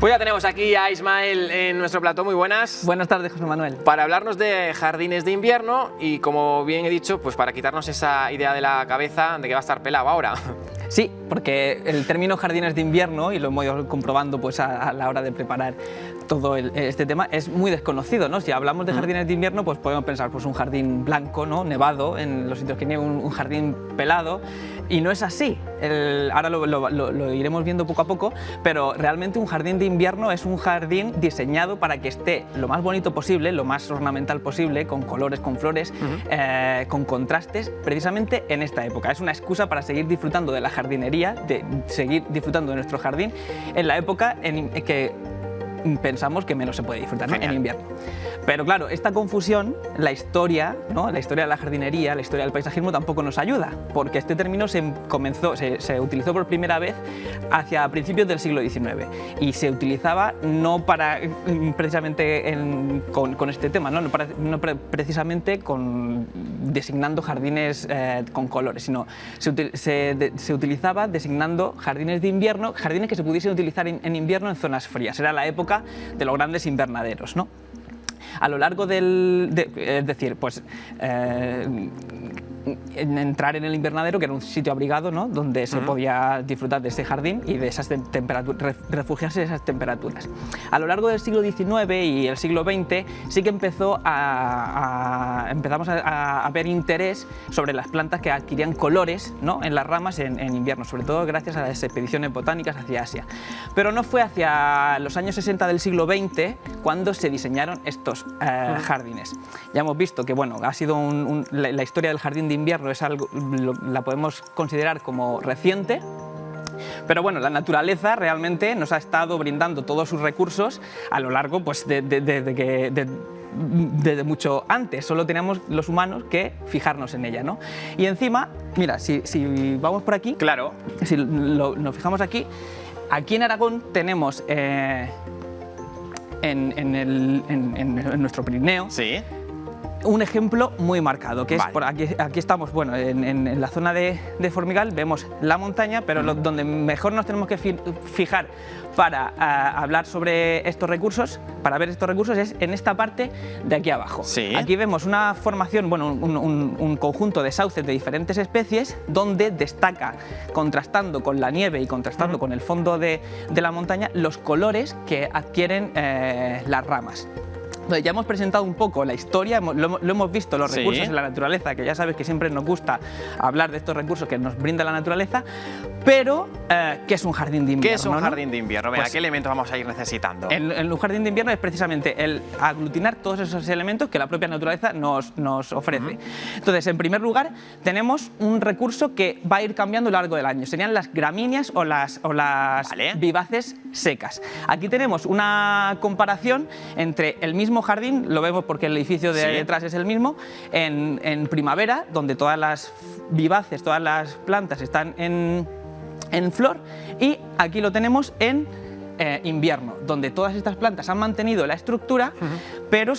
Pues ya tenemos aquí a Ismael en nuestro plató, muy buenas. Buenas tardes, José Manuel. Para hablarnos de jardines de invierno y, como bien he dicho, pues para quitarnos esa idea de la cabeza de que va a estar pelado ahora. Sí, porque el término jardines de invierno, y lo hemos ido comprobando pues a la hora de preparar todo este tema, es muy desconocido, ¿no? Si hablamos de jardines de invierno, pues podemos pensar pues un jardín blanco, ¿no? Nevado, en los sitios que nieva, un jardín pelado, y no es así. Ahora lo iremos viendo poco a poco, pero realmente un jardín de invierno es un jardín diseñado para que esté lo más bonito posible, lo más ornamental posible, con colores, con flores, con contrastes, precisamente en esta época. Es una excusa para seguir disfrutando de la jardinería, de seguir disfrutando de nuestro jardín en la época en que pensamos que menos se puede disfrutar, ¿no? En invierno. Pero claro, esta confusión, la historia, ¿no? La historia de la jardinería, la historia del paisajismo tampoco nos ayuda, porque este término se utilizó por primera vez hacia principios del siglo XIX y se utilizaba no para precisamente con este tema, no precisamente designando jardines con colores, sino se utilizaba designando jardines de invierno, jardines que se pudiesen utilizar en invierno en zonas frías. Era la época de los grandes invernaderos, ¿no? A lo largo es decir, pues entrar en el invernadero, que era un sitio abrigado, ¿no? Donde se podía disfrutar de ese jardín y de esas temperaturas, refugiarse de esas temperaturas. A lo largo del siglo XIX y el siglo XX sí que empezamos a ver interés sobre las plantas que adquirían colores, ¿no? En las ramas en invierno, sobre todo gracias a las expediciones botánicas hacia Asia. Pero no fue hacia los años 60 del siglo XX cuando se diseñaron estos jardines. Ya hemos visto que, bueno, ha sido la historia del jardín de invierno es algo, la podemos considerar como reciente, pero bueno, la naturaleza realmente nos ha estado brindando todos sus recursos a lo largo pues, desde mucho antes. Solo teníamos los humanos que fijarnos en ella, ¿no? Y encima, mira, si vamos por aquí, claro, si nos fijamos aquí en Aragón tenemos en nuestro Pirineo, sí, un ejemplo muy marcado, que es por aquí estamos, bueno, en la zona de Formigal vemos la montaña, pero donde mejor nos tenemos que fijar para hablar sobre estos recursos, para ver estos recursos, es en esta parte de aquí abajo. Sí. Aquí vemos una formación, bueno, un conjunto de sauces de diferentes especies, donde destaca, contrastando con la nieve y contrastando con el fondo de la montaña, los colores que adquieren las ramas. Ya hemos presentado un poco la historia, lo hemos visto, los recursos en la naturaleza, que ya sabes que siempre nos gusta hablar de estos recursos que nos brinda la naturaleza, pero ¿qué es un jardín de invierno? ¿Qué es un jardín de invierno? Venga, Pues, ¿qué elementos vamos a ir necesitando? Un jardín de invierno es precisamente el aglutinar todos esos elementos que la propia naturaleza nos ofrece. Entonces, en primer lugar, tenemos un recurso que va a ir cambiando a lo largo del año. Serían las gramíneas o las vivaces secas. Aquí tenemos una comparación entre el mismo jardín, lo vemos porque el edificio de detrás es el mismo, en primavera, donde todas las vivaces, todas las plantas están en flor, y aquí lo tenemos en invierno, donde todas estas plantas han mantenido la estructura, pero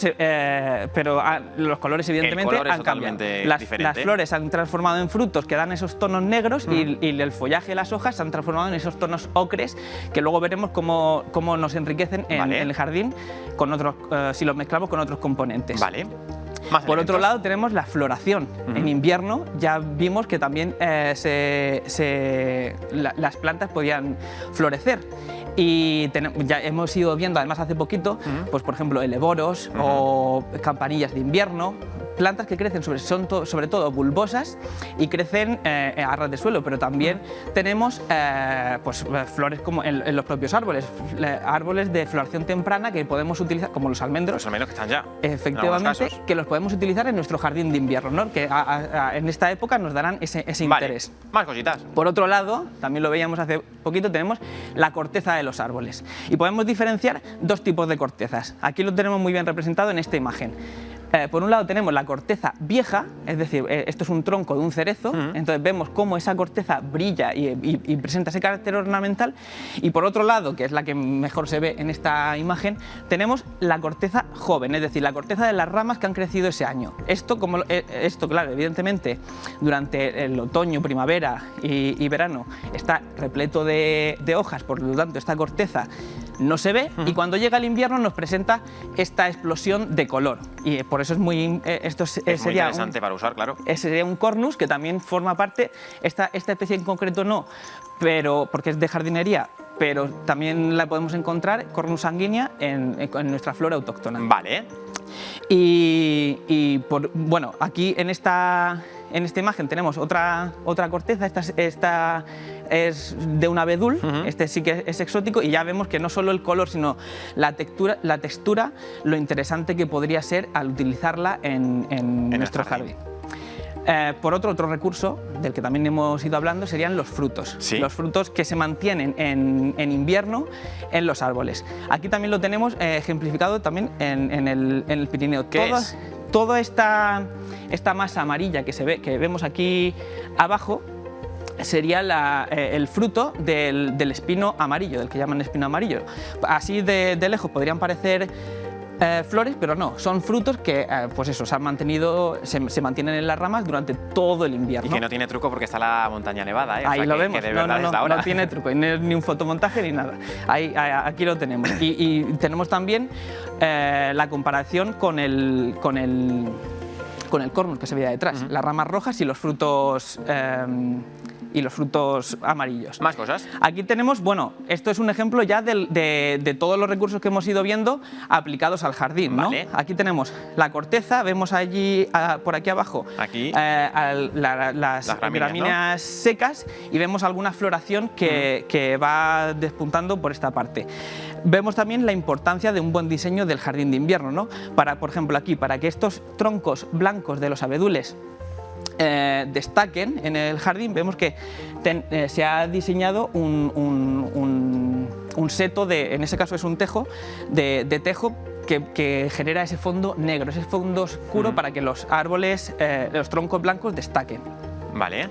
los colores evidentemente han cambiado. Las flores se han transformado en frutos que dan esos tonos negros y el follaje de las hojas se han transformado en esos tonos ocres, que luego veremos cómo nos enriquecen en el jardín con otros, si los mezclamos con otros componentes. Vale. Por otro lado tenemos la floración. En invierno ya vimos que también las plantas podían florecer. Y ya hemos ido viendo, además hace poquito, pues por ejemplo elevoros o campanillas de invierno, plantas que crecen sobre todo bulbosas y crecen a ras de suelo, pero también tenemos pues, flores como en los propios árboles, árboles de floración temprana que podemos utilizar, como los almendros. Los almendros que están ya. Efectivamente, que los podemos utilizar en nuestro jardín de invierno, ¿no? Que en esta época nos darán ese interés. Más cositas. Por otro lado, también lo veíamos hace poquito, tenemos la corteza de los árboles. Y podemos diferenciar dos tipos de cortezas. Aquí lo tenemos muy bien representado en esta imagen. Por un lado tenemos la corteza vieja, es decir, esto es un tronco de un cerezo, entonces vemos cómo esa corteza brilla y presenta ese carácter ornamental, y por otro lado, que es la que mejor se ve en esta imagen, tenemos la corteza joven, es decir, la corteza de las ramas que han crecido ese año. Esto, claro, evidentemente, durante el otoño, primavera y verano está repleto de hojas, por lo tanto esta corteza no se ve, y cuando llega el invierno nos presenta esta explosión de color. Y por eso es muy... esto Es muy sería interesante para usar, claro. sería un cornus que también forma parte, esta especie en concreto no, pero porque es de jardinería, pero también la podemos encontrar, Cornus sanguínea, en nuestra flora autóctona. Vale. Bueno, aquí en esta imagen tenemos otra corteza, esta es de un abedul, este sí que es exótico, y ya vemos que no solo el color, sino la textura, lo interesante que podría ser al utilizarla en nuestro jardín. Por otro recurso del que también hemos ido hablando serían los frutos. ¿Sí? Los frutos que se mantienen en invierno en los árboles. Aquí también lo tenemos ejemplificado también en el Pirineo. ¿Qué es? Toda esta masa amarilla que vemos aquí abajo sería el fruto del espino amarillo, del que llaman espino amarillo. Así de lejos podrían parecer flores, pero no, son frutos que pues eso, se mantienen en las ramas durante todo el invierno. Y que no tiene truco porque está la montaña nevada, ¿eh? Ahí o sea, lo que, vemos, que de verdad es la hora. no tiene truco, ni un fotomontaje ni nada. Aquí lo tenemos. Y tenemos también la comparación con el cornus que se veía detrás, las ramas rojas y los frutos amarillos. ¿Más cosas? Aquí tenemos, bueno, esto es un ejemplo ya de todos los recursos que hemos ido viendo aplicados al jardín, ¿no? Vale. Aquí tenemos la corteza, vemos allí, por aquí abajo, Aquí. las gramíneas, ¿no?, secas, y vemos alguna floración que va despuntando por esta parte. Vemos también la importancia de un buen diseño del jardín de invierno, ¿no? Por ejemplo, aquí, para que estos troncos blancos de los abedules destaquen en el jardín, vemos que se ha diseñado un seto en ese caso es un tejo, de tejo que genera ese fondo negro, ese fondo oscuro para que los árboles, los troncos blancos destaquen. Vale.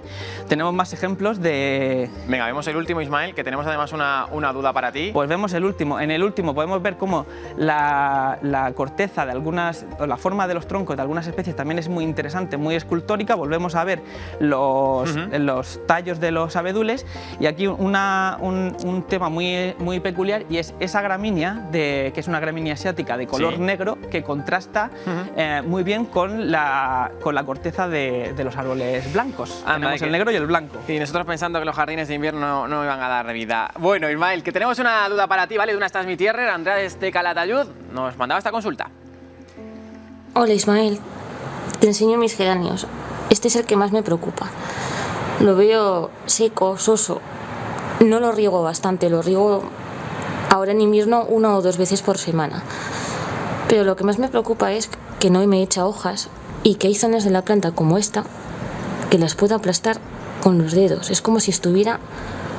Tenemos más ejemplos de... Venga, vemos el último, Ismael, que tenemos además una duda para ti. Pues vemos el último. En el último podemos ver cómo la corteza de algunas, o la forma de los troncos de algunas especies también es muy interesante, muy escultórica. Volvemos a ver los tallos de los abedules, y aquí un tema muy peculiar, y es esa gramínea, que es una gramínea asiática de color negro, que contrasta muy bien con la corteza de los árboles blancos. Tenemos el negro y el blanco. Y nosotros pensando que los jardines de invierno no iban a dar vida. Bueno, Ismael, que tenemos una duda para ti, ¿vale? De una Estás mi tierra, Andrea de Calatayud nos mandaba esta consulta. Hola Ismael, te enseño mis geranios. Este es el que más me preocupa. Lo veo seco, soso. No lo riego bastante, lo riego ahora en invierno 1 o 2 veces por semana. Pero lo que más me preocupa es que no me echa hojas y que hay zonas de la planta como esta que las puedo aplastar con los dedos. Es como si estuviera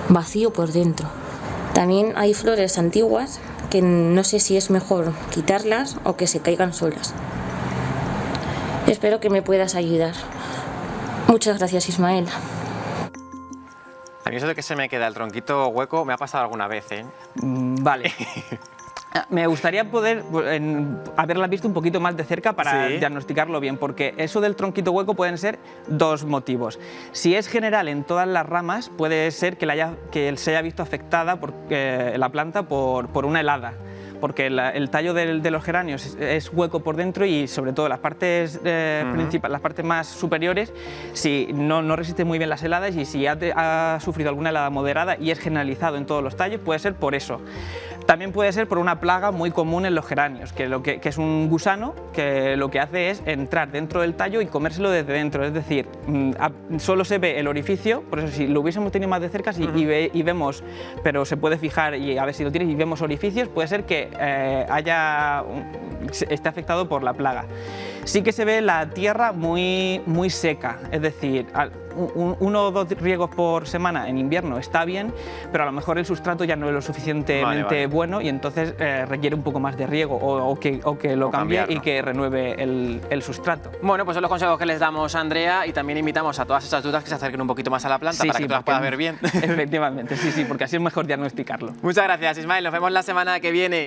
vacío por dentro. También hay flores antiguas que no sé si es mejor quitarlas o que se caigan solas. Espero que me puedas ayudar. Muchas gracias, Ismael. A mí eso de que se me queda el tronquito hueco me ha pasado alguna vez, ¿eh? Vale. Me gustaría poder haberla visto un poquito más de cerca para diagnosticarlo bien, porque eso del tronquito hueco pueden ser dos motivos. Si es general en todas las ramas, puede ser que se haya visto afectada la planta por una helada, porque el tallo de los geranios es hueco por dentro, y sobre todo las partes principales, las partes más superiores, si no resiste muy bien las heladas, y si ha sufrido alguna helada moderada y es generalizado en todos los tallos, puede ser por eso. También puede ser por una plaga muy común en los geranios, que es un gusano que lo que hace es entrar dentro del tallo y comérselo desde dentro, es decir, solo se ve el orificio. Por eso, si lo hubiésemos tenido más de cerca y vemos, pero se puede fijar y a ver si lo tienes y vemos orificios, puede ser que esté afectado por la plaga. Sí que se ve la tierra muy seca, es decir, 1 o 2 riegos por semana en invierno está bien, pero a lo mejor el sustrato ya no es lo suficientemente bueno, y entonces requiere un poco más de riego o que lo cambie y que renueve el sustrato. Bueno, pues son los consejos que les damos a Andrea, y también invitamos a todas esas dudas que se acerquen un poquito más a la planta para que tú las puedas ver bien. Efectivamente, sí, porque así es mejor diagnosticarlo. Muchas gracias, Ismael. Nos vemos la semana que viene.